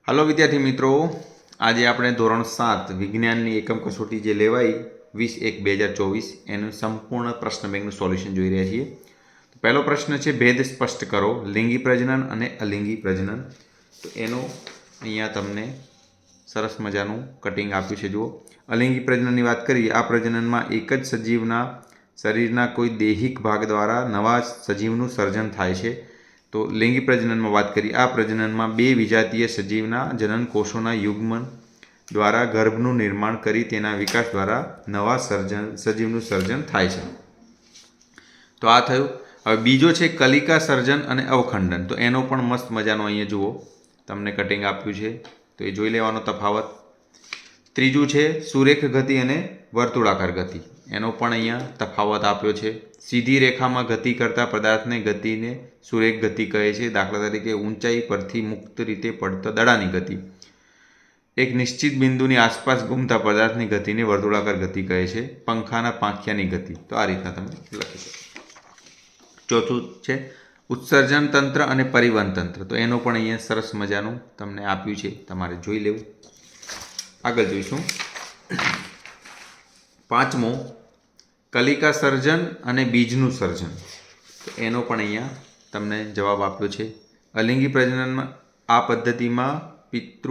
હાલો વિદ્યાર્થી મિત્રો, આજે આપણે ધોરણ 7 વિજ્ઞાનની એકમ કસોટી જે લેવાઈ 20/1/2024 એનું સંપૂર્ણ પ્રશ્ન બેંકનું સોલ્યુશન જોઈ રહ્યા છીએ. તો પહેલો પ્રશ્ન છે ભેદ સ્પષ્ટ કરો, લિંગી પ્રજનન અને અલિંગી પ્રજનન. તો એનો અહીંયા તમને સરસ મજાનું કટિંગ આપ્યું છે. જુઓ, અલિંગી પ્રજનનની વાત કરીએ. આ પ્રજનનમાં એક જ સજીવના શરીરના કોઈ દૈહિક ભાગ દ્વારા નવા સજીવનું સર્જન થાય છે. તો લિંગી પ્રજનનમાં વાત કરીએ. આ પ્રજનનમાં બે વિજાતીય સજીવના જનન કોષોના યુગ્મન દ્વારા ગર્ભનું નિર્માણ કરી તેના વિકાસ દ્વારા નવા સજીવનું સર્જન થાય છે. તો આ થયું. હવે બીજો છે કલિકા સર્જન અને અવખંડન. તો એનો પણ મસ્ત મજાનો અહીંયા જુઓ તમને કટિંગ આપ્યું છે, તો એ જોઈ લેવાનો તફાવત. ત્રીજું છે સુરેખ ગતિ અને વર્તુળાકાર ગતિ. એનો પણ અહીંયા તફાવત આપ્યો છે. સીધી રેખામાં ગતિ કરતા પદાર્થને ગતિને સુરેખ ગતિ કહે છે. દાખલા તરીકે ઊંચાઈ પરથી મુક્ત રીતે પડતા દડાની ગતિ. એક નિશ્ચિત બિંદુની આસપાસ ઘૂમતા પદાર્થની ગતિને વર્તુળાકાર ગતિ કહે છે. પંખાના પાંખિયાની ગતિ. તો આ રીતના તમે લખી શકો. ચોથું છે ઉત્સર્જન તંત્ર અને પરિવહન તંત્ર. તો એનો પણ અહીંયા સરસ મજાનું તમને આપ્યું છે, તમારે જોઈ લેવું. આગળ જોઈશું. પાંચમો કલિકા સર્જન અને બીજનું સર્જન. તો એનો પણ અહીંયા તમને જવાબ આપ્યો છે. અલિંગી પ્રજનનમાં આ પદ્ધતિમાં પિતૃ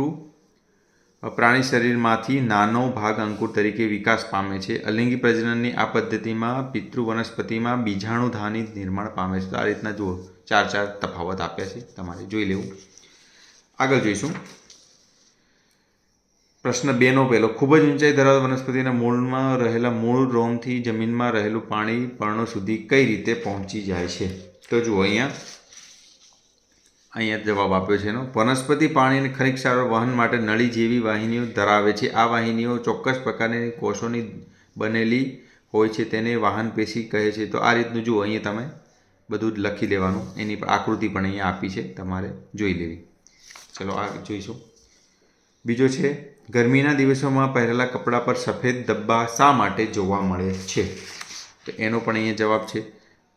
પ્રાણી શરીરમાંથી નાનો ભાગ અંકુર તરીકે વિકાસ પામે છે. અલિંગી પ્રજનનની આ પદ્ધતિમાં પિતૃ વનસ્પતિમાં બીજાણુધાની નિર્માણ પામે છે. તો આ રીતના જુઓ, ચાર તફાવત આપ્યા છે, તમારે જોઈ લેવું. આગળ જોઈશું. પ્રશ્ન 2નો પહેલો, ખૂબ જ ઊંચાઈ ધરાવતા વનસ્પતિના મૂળમાં રહેલા મૂળ રોમથી જમીનમાં રહેલું પાણી પર્ણો સુધી કઈ રીતે પહોંચી જાય છે? તો જુઓ, અહીંયા જવાબ આપ્યો છે એનો. વનસ્પતિ પાણી અને ખનિજ ક્ષારો વહન માટે નળી જેવી વાહિનીઓ ધરાવે છે. આ વાહિનીઓ ચોક્કસ પ્રકારની કોષોની બનેલી હોય છે, તેને વાહન પેશી કહે છે. તો આ રીતનું જુઓ, અહીંયા તમે બધું જ લખી દેવાનું. એની આકૃતિ પણ અહીંયા આપી છે, તમારે જોઈ લેવી. ચલો આ જોઈશું. બીજો છે ગરમીના દિવસોમાં પહેરેલા કપડા પર સફેદ ધબ્બા શા માટે જોવા મળે છે? તો એનો પણ અહીંયા જવાબ છે.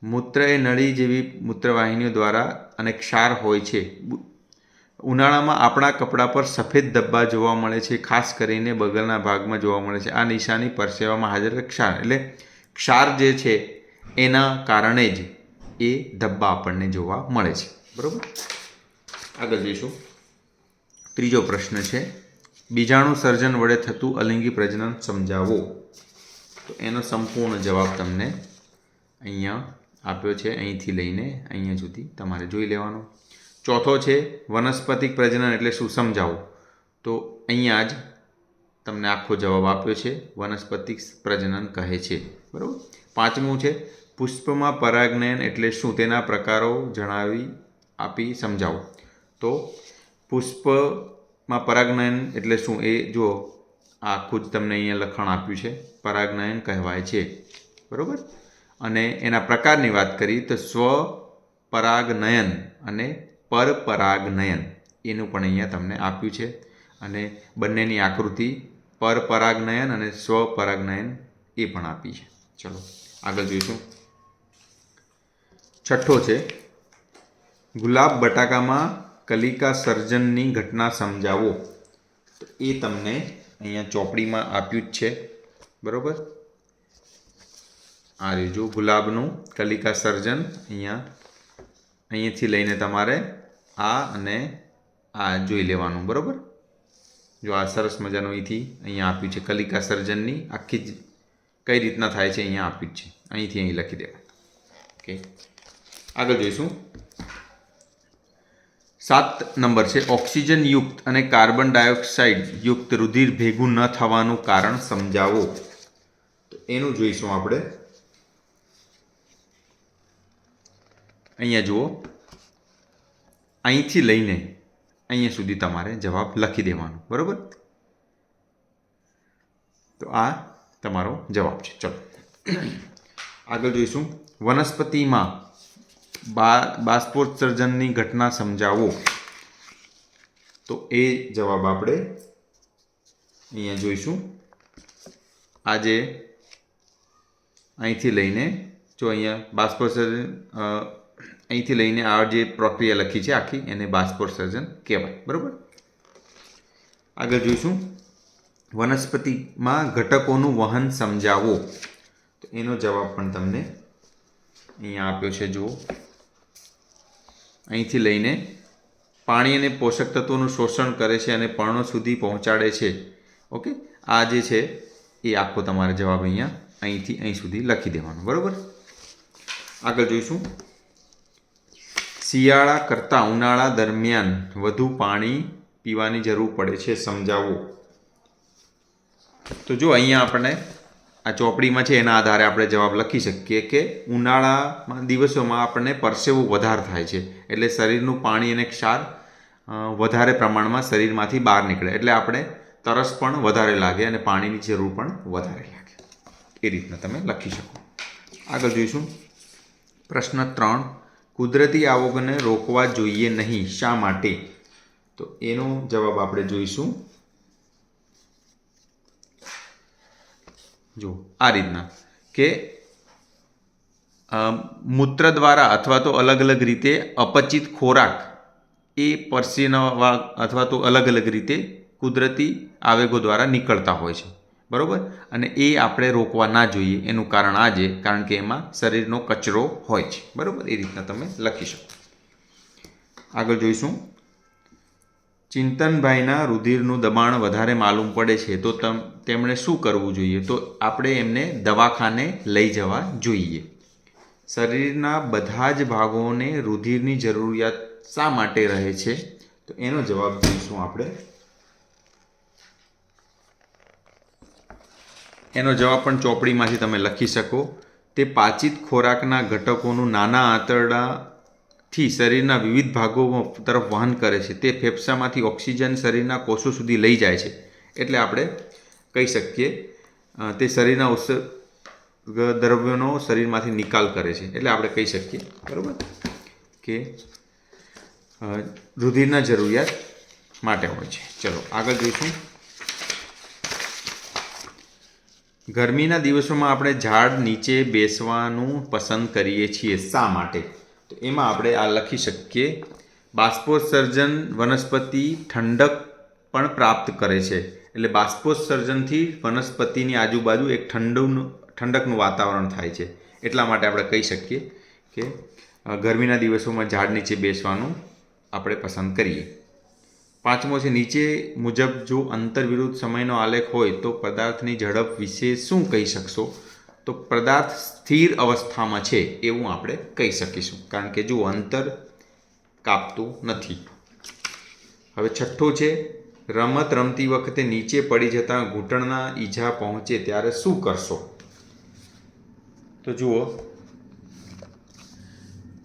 મૂત્ર એ નળી જેવી મૂત્રવાહિનીઓ દ્વારા અને ક્ષાર હોય છે. ઉનાળામાં આપણા કપડા પર સફેદ ધબ્બા જોવા મળે છે, ખાસ કરીને બગલના ભાગમાં જોવા મળે છે. આ નિશાની પરસેવામાં હાજર ક્ષાર, એટલે ક્ષાર જે છે એના કારણે જ એ ધબ્બા આપણને જોવા મળે છે. બરાબર. આગળ જઈશું. ત્રીજો પ્રશ્ન છે બીજાણુ સર્જન વડે થતું અલિંગી પ્રજનન સમજાવો. તો એનો સંપૂર્ણ જવાબ તમને અહીંયા આપ્યો છે. અહીંથી લઈને અહીંયા સુધી તમારે જોઈ લેવાનો. ચોથો છે વનસ્પતિક પ્રજનન એટલે શું સમજાવો. તો અહીંયા જ તમને આખો જવાબ આપ્યો છે. વનસ્પતિક પ્રજનન કહે છે. બરાબર. પાંચમું છે પુષ્પમાં પરાગનયન એટલે શું, તેના પ્રકારો આપી સમજાવો. તો પુષ્પમાં પરાગનયન એટલે શું એ જુઓ, આખું જ તમને અહીંયા લખાણ આપ્યું છે. પરાગનયન કહેવાય છે. બરાબર. અને એના પ્રકારની વાત કરીએ તો સ્વપરાગનયન અને પરપરાગનયન એનું પણ અહીંયા તમને આપ્યું છે. અને બંનેની આકૃતિ પરપરાગનયન અને સ્વપરાગનયન એ પણ આપી છે. ચલો આગળ જોઈશું. છઠ્ઠો છે ગુલાબ બટાકામાં કલિકા સર્જનની ઘટના સમજાવો. તો એ તમને અહીંયા ચોપડીમાં આપ્યું જ છે. બરાબર. આ રીજો ગુલાબનું કલિકા સર્જન અહીંયાથી લઈને તમારે આ અને આ જોઈ લેવાનું. બરાબર. જો આ સરસ મજાનું અહીંથી અહીંયા આપ્યું છે. કલિકા સર્જનની આખી જ કઈ રીતના થાય છે અહીંયા આપ્યું જ છે. અહીંથી અહીં લખી દેવાનું. ઓકે. આગળ જોઈશું. 7 નંબર છે ઓક્સિજન યુક્ત અને કાર્બન ડાયોક્સાઇડ યુક્ત રુધિર ભેગું ન થવાનું કારણ સમજાવો. તો એનું જોઈશું આપણે. અહીંયા જુઓ, અહીંથી લઈને અહીંયા સુધી તમારે જવાબ લખી દેવાનો. બરાબર. તો આ તમારો જવાબ છે. ચલો આગળ જોઈશું. વનસ્પતિમાં બાષ્પોત્સર્જનની ઘટના સમજાવો. તો એ જવાબ આપણે અહીંયા જોઈશું. આજે અહીંથી લઈને જો અહીંયા બાષ્પોત્સર્જન અહીંથી લઈને આ જે પ્રક્રિયા લખી છે આખી, એને બાષ્પોત્સર્જન કહેવાય. બરાબર. આગળ જોઈશું વનસ્પતિમાં ઘટકોનું વહન સમજાવો. તો એનો જવાબ પણ તમને અહીંયા આપ્યો છે. જુઓ, અહીંથી લઈને પાણી અને પોષક તત્વોનું શોષણ કરે છે અને પર્ણો સુધી પહોંચાડે છે. ઓકે, આ જે છે એ આખો તમારે જવાબ અહીંથી અહીં સુધી લખી દેવાનો. બરાબર. આગળ જોઈશું શિયાળા કરતાં ઉનાળા દરમિયાન વધુ પાણી પીવાની જરૂર પડે છે, સમજાવો. તો જો અહીંયા આપણને આ ચોપડીમાં છે એના આધારે આપણે જવાબ લખી શકીએ કે ઉનાળામાં દિવસોમાં આપણને પરસેવો વધારે થાય છે, એટલે શરીરનું પાણી અને ક્ષાર વધારે પ્રમાણમાં શરીરમાંથી બહાર નીકળે, એટલે આપણે તરસ પણ વધારે લાગે અને પાણીની જરૂર પણ વધારે લાગે. એ રીતના તમે લખી શકો. આગળ જોઈશું પ્રશ્ન 3. કુદરતી આવોને રોકવા જોઈએ નહીં, શા માટે? તો એનો જવાબ આપણે જોઈશું જો આ રીતના કે મૂત્ર દ્વારા અથવા તો અલગ અલગ રીતે અપચિત ખોરાક એ પરસેવા અથવા તો અલગ અલગ રીતે કુદરતી આવેગો દ્વારા નીકળતા હોય છે. બરાબર. અને એ આપણે રોકવા ના જોઈએ. એનું કારણ આ છે કારણ કે એમાં શરીરનો કચરો હોય છે. બરાબર. એ રીતના તમે લખી શકો. આગળ જોઈશું ચિંતનભાઈના રુધિરનું દબાણ વધારે માલુમ પડે છે, તો તેમણે શું કરવું જોઈએ? તો આપણે એમને દવાખાને લઈ જવા જોઈએ. શરીરના બધા જ ભાગોને રુધિરની જરૂરિયાત શા માટે રહે છે? તો એનો જવાબ જોઈશું આપણે. એનો જવાબ પણ ચોપડીમાંથી તમે લખી શકો. તે પાચિત ખોરાકના ઘટકોનું નાના આંતરડાથી શરીરના વિવિધ ભાગો તરફ વહન કરે છે. તે ફેફસામાંથી ઓક્સિજન શરીરના કોષો સુધી લઈ જાય છે. એટલે આપણે કહી શકીએ તે શરીરના ઉત્સર્ગ દ્રવ્યોનો શરીરમાંથી નિકાલ કરે છે. એટલે આપણે કહી શકીએ બરાબર કે રુધિરના જરૂરિયાત માટે હોય છે. ચલો આગળ જોઈશું. ગરમીના દિવસોમાં આપણે ઝાડ નીચે બેસવાનું પસંદ કરીએ છીએ, શા માટે? તો એમાં આપણે આ લખી શકીએ બાષ્પોત્સર્જન વનસ્પતિ ઠંડક પણ પ્રાપ્ત કરે છે. એટલે બાષ્પોત્સર્જનથી વનસ્પતિની આજુબાજુ એક ઠંડકનું વાતાવરણ થાય છે. એટલા માટે આપણે કહી શકીએ કે ગરમીના દિવસોમાં ઝાડ નીચે બેસવાનું આપણે પસંદ કરીએ. 5મો છે નીચે મુજબ જો અંતરવિરુદ્ધ સમયનો આલેખ હોય તો પદાર્થની ઝડપ વિશે શું કહી શકશો? તો પદાર્થ સ્થિર અવસ્થામાં છે એવું આપણે કહી શકીશું, કારણ કે જો અંતર કાપતું નથી. હવે 6થો છે રમત રમતી વખતે નીચે પડી જતાં ઘૂંટણના ઈજા પહોંચે ત્યારે શું કરશો? તો જુઓ,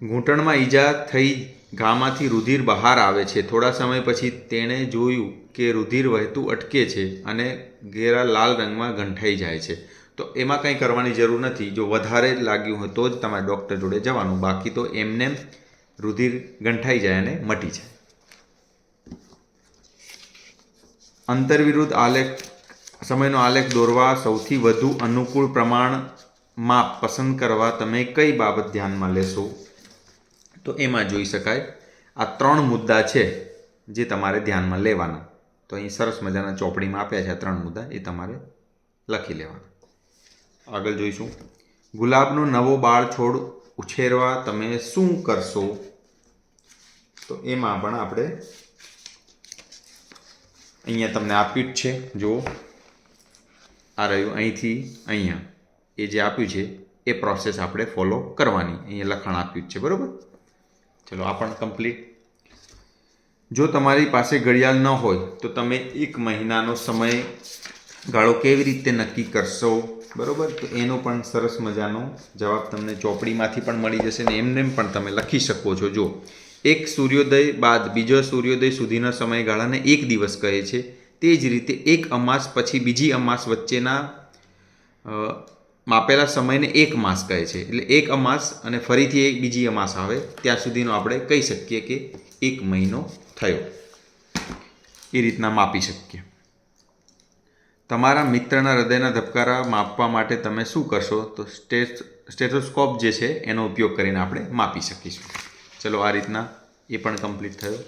ઘૂંટણમાં ઈજા થઈ ઘામાંથી રુધિર બહાર આવે છે. થોડા સમય પછી તેણે જોયું કે રુધિર વહેતું અટકે છે અને ઘેરા લાલ રંગમાં ગંઠાઈ જાય છે. તો એમાં કંઈ કરવાની જરૂર નથી. જો વધારે લાગ્યું હોય તો જ તમારે ડૉક્ટર જોડે જવાનું, બાકી તો એમને રુધિર ગંઠાઈ જાય અને મટી જાય. અંતરવિરુદ્ધ આલેખ સમયનો આલેખ દોરવા સૌથી વધુ અનુકૂળ પ્રમાણ માપ પસંદ કરવા તમે કઈ બાબત ધ્યાનમાં લેશો? તો એમાં જોઈ શકાય આ 3 મુદ્દા છે જે તમારે ધ્યાનમાં લેવાના. તો અહીં સરસ મજાના ચોપડીમાં આપ્યા છે આ 3 મુદ્દા, એ તમારે લખી લેવાના. આગળ જોઈશું ગુલાબનો નવો બાળ છોડ ઉછેરવા તમે શું કરશો? તો એમાં પણ આપણે અહીંયા તમને આપ્યું જ છે. જો આ રહ્યું અહીંથી અહીંયા એ જે આપ્યું છે એ પ્રોસેસ આપણે ફોલો કરવાની. અહીંયા લખાણ આપ્યું જ છે. બરાબર. ચલો આ પણ કમ્પ્લીટ. જો તમારી પાસે ઘડિયાળ ન હોય તો તમે 1 મહિનાનો સમય ગાળો કેવી રીતે નક્કી કરશો? બરાબર. તો એનો પણ સરસ મજાનો જવાબ તમને ચોપડીમાંથી પણ મળી જશે ને એમને પણ તમે લખી શકો છો. જો એક સૂર્યોદય બાદ બીજો સૂર્યોદય સુધીના સમયગાળાને 1 દિવસ કહે છે. તે જ રીતે એક અમાસ પછી બીજી અમાસ વચ્ચેના માપેલા સમયને 1 માસ કહે છે. એટલે 1 અમાસ અને ફરીથી એક બીજી અમાસ આવે ત્યાં સુધીનો આપણે કહી શકીએ કે 1 મહિનો થયો. એ રીતના માપી શકીએ. તમારા મિત્રના હૃદયના ધબકારા માપવા માટે તમે શું કરશો? તો સ્ટેથોસ્કોપ જે છે એનો ઉપયોગ કરીને આપણે માપી શકીશું. ચલો આ રીતના એ પણ કમ્પ્લીટ થયો.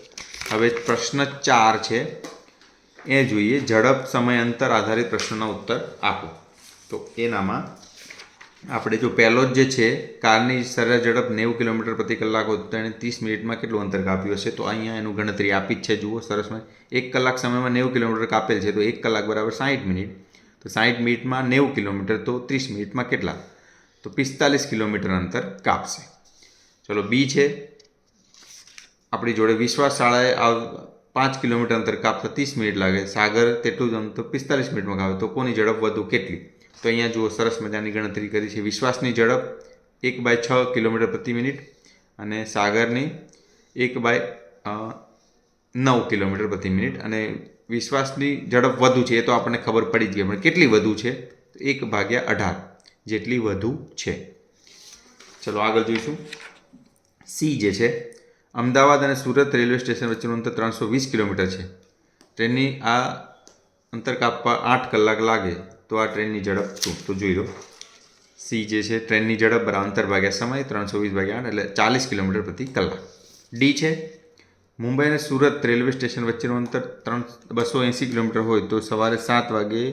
હવે પ્રશ્ન 4 છે એ જોઈએ. ઝડપ સમય અંતર આધારિત પ્રશ્નોના ઉત્તર આપો. તો એનામાં આપણે જો પહેલો જ જે છે, કારની સરેરાશ ઝડપ 90 કિલોમીટર પ્રતિ કલાક હોય તો એને 30 મિનિટમાં કેટલું અંતર કાપ્યું હશે? તો અહીંયા એનું ગણતરી આપી જ છે. જુઓ સરસમાં 1 કલાક સમયમાં 90 કિલોમીટર કાપેલ છે, તો 1 કલાક બરાબર 60 મિનિટ. તો 60 મિનિટમાં 90 કિલોમીટર, તો 30 મિનિટમાં કેટલા? તો 45 કિલોમીટર અંતર કાપશે. ચલો બી છે આપણી જોડે, વિશ્વાસ શાળાએ 5 કિલોમીટર અંતર કાપતા 30 મિનિટ લાગે, સાગર તેટલું જ અંતર 45 મિનિટમાં કાપે, તો કોની ઝડપ વધુ કેટલી? તો અહીંયા જુઓ સરસ મજાની ગણતરી કરી છે. વિશ્વાસની ઝડપ 1/6 કિલોમીટર પ્રતિ મિનિટ અને સાગરની 1/9 કિલોમીટર પ્રતિ મિનિટ. અને વિશ્વાસની ઝડપ વધુ છે એ તો આપણને ખબર પડી જ ગઈ, પણ કેટલી વધુ છે? 1/18 જેટલી વધુ છે. ચલો આગળ જોઈશું. સી જે છે, અમદાવાદ અને સુરત રેલવે સ્ટેશન વચ્ચેનું અંતર 320 કિલોમીટર છે. ટ્રેનની આ અંતર કાપવા 8 કલાક લાગે, તો આ ટ્રેનની ઝડપ શું? તો જોઈ લો. સી જે છે, ટ્રેનની ઝડપ બરાબર અંતર ભાગ્યા સમય, 320/8 એટલે 40 કિલોમીટર પ્રતિ કલાક. ડી છે, મુંબઈ અને સુરત રેલવે સ્ટેશન વચ્ચેનું અંતર 280 કિલોમીટર હોય તો સવારે 7 વાગે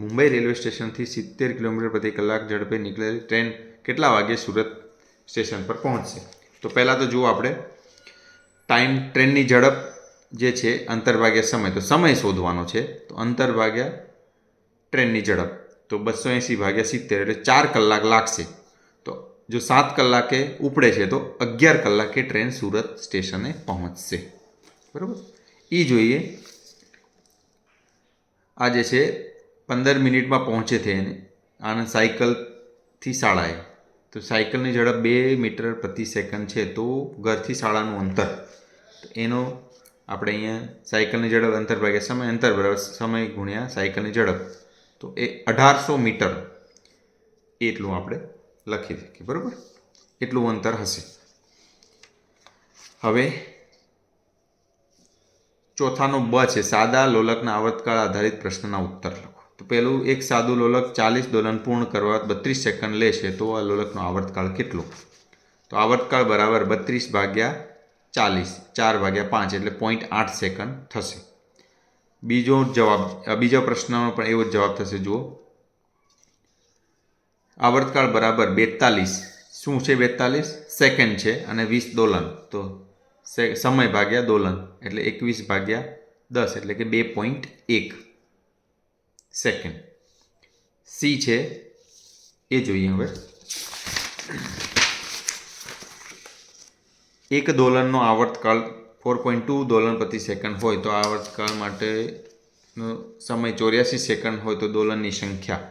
મુંબઈ રેલવે સ્ટેશનથી 70 કિલોમીટર પ્રતિ કલાક ઝડપે નીકળેલી ટ્રેન કેટલા વાગે સુરત સ્ટેશન પર પહોંચશે? તો પહેલાં તો જુઓ આપણે ટાઈમ, ટ્રેનની ઝડપ જે છે અંતર ભાગ્યા સમય, તો સમય શોધવાનો છે. તો અંતર ભાગ્યા ટ્રેનની ઝડપ, તો 280/70 એટલે 4 કલાક લાગશે. તો જો 7 કલાકે ઉપડે છે તો 11 કલાકે ટ્રેન સુરત સ્ટેશને પહોંચશે. બરાબર. એ જોઈએ. આ જે છે 15 મિનિટમાં પહોંચે છે એને, આને સાયકલથી શાળાએ, તો સાયકલની ઝડપ 2 મીટર પ્રતિ સેકન્ડ છે. તો ઘરથી શાળાનું અંતર, એનો આપણે અહીંયા સાયકલની ઝડપ અંતર ભાગ્યા સમય, અંતર બરાબર સમય ગુણ્યા સાયકલની ઝડપ, તો એ 1800 મીટર એટલું આપણે લખી શકીએ. બરાબર, એટલું અંતર હશે. હવે ચોથાનો બ છે, સાદા લોલકના આવર્તકાળ આધારિત પ્રશ્નના ઉત્તર લખો. તો પહેલું, એક સાદું લોલક 40 દોલન પૂર્ણ કરવા 32 સેકન્ડ લે છે, તો આ લોલકનો આવર્તકાળ કેટલો? તો આવર્તકાળ બરાબર 32/40, 4/5 એટલે 0.8 સેકન્ડ થશે. બીજો પ્રશ્નનો પણ એવો જ જવાબ થશે. જુઓ, આવર્તકાળ બરાબર 42, શું છે 42? સેકન્ડ છે, અને 20 દોલન, તો સમય ભાગ્યા દોલન એટલે 21/10 એટલે કે 2.1 સેકન્ડ. સી છે એ જોઈએ. હવે એક દોલનનો આવર્તકાળ 4.2 દોલન પ્રતિ સેકન્ડ હોય તો આવર્તકાળ માટેનો સમય 84 સેકન્ડ હોય તો દોલનની સંખ્યા,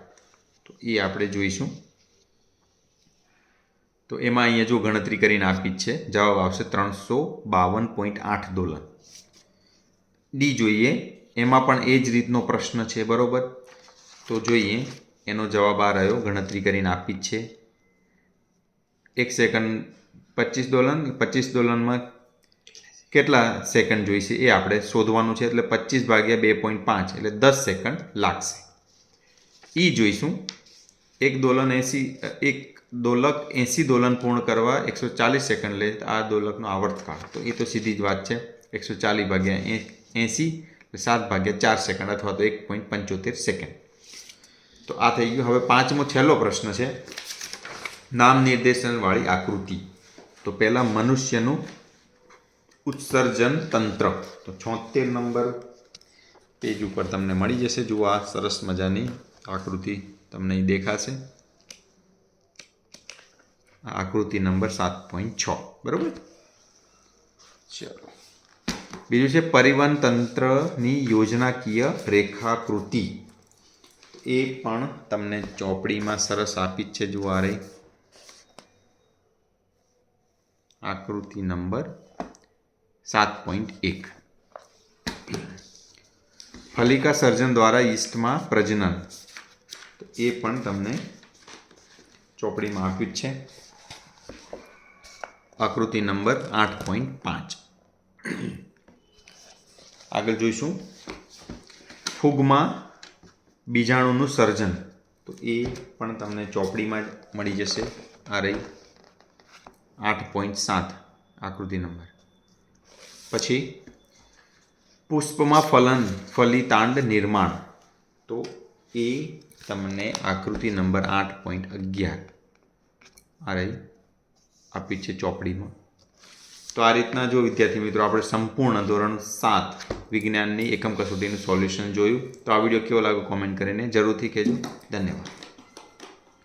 તો એ આપણે જોઈશું. તો એમાં અહીંયા જો ગણતરી કરીને આપી જ છે, જવાબ આવશે 352.8 દોલન. ડી જોઈએ, એમાં પણ એ જ રીતનો પ્રશ્ન છે. બરાબર, તો જોઈએ એનો જવાબ આ રહ્યો, ગણતરી કરીને આપી જ છે. 1 સેકન્ડ 25 દોલન, 25 દોલનમાં કેટલા સેકન્ડ જોઈશે એ આપણે શોધવાનું છે. એટલે 25/2.5 એટલે 10 સેકન્ડ લાગશે. એ જોઈશું. એક દોલક 80 દોલન પૂર્ણ કરવા 140 સેકન્ડ લે, આ દોલકનો આવર્તકાળ, તો એ તો સીધી જ વાત છે. 140/80 7/4 સેકન્ડ અથવા તો 1.75 સેકન્ડ. તો આ થઈ ગયું. હવે પાંચમો છેલ્લો પ્રશ્ન છે, નામ નિર્દેશનવાળી આકૃતિ. તો પહેલાં મનુષ્યનું ઉત્સર્જન તંત્ર, તો 76 નંબર પેજ ઉપર તમને મળી જશે. જુઓ, આ સરસ મજાની આકૃતિ તમને અહીં દેખાશે. આકૃતિ નંબર 7.6. બરાબર. ચલો, બીજું છે પરિવહન તંત્રની યોજનાકીય રેખાકૃતિ. એ પણ તમને ચોપડીમાં સરસ આપી જ છે. જુઓ, આ રહી આકૃતિ નંબર 7.1. ફલિકા સર્જન દ્વારા યીસ્ટમાં પ્રજનન, તો એ પણ તમને ચોપડીમાં આપ્યું જ છે. આકૃતિ નંબર 8.5. આગળ જોઈશું ફૂગમાં બીજાણુનું સર્જન, તો એ પણ તમને ચોપડીમાં જ મળી જશે. આ રહી 8.7 આકૃતિ નંબર. પછી પુષ્પમાં ફલિતાંડ નિર્માણ, તો એ તમને આકૃતિ નંબર 8.11 આ રહી આપી છે ચોપડીમાં. તો આ રીતના જો વિદ્યાર્થી મિત્રો આપણે સંપૂર્ણ ધોરણ 7 વિજ્ઞાનની એકમ કસોટીનું સોલ્યુશન જોયું. તો આ વિડીયો કેવો લાગ્યો કોમેન્ટ કરીને જરૂરથી કહેજો. ધન્યવાદ.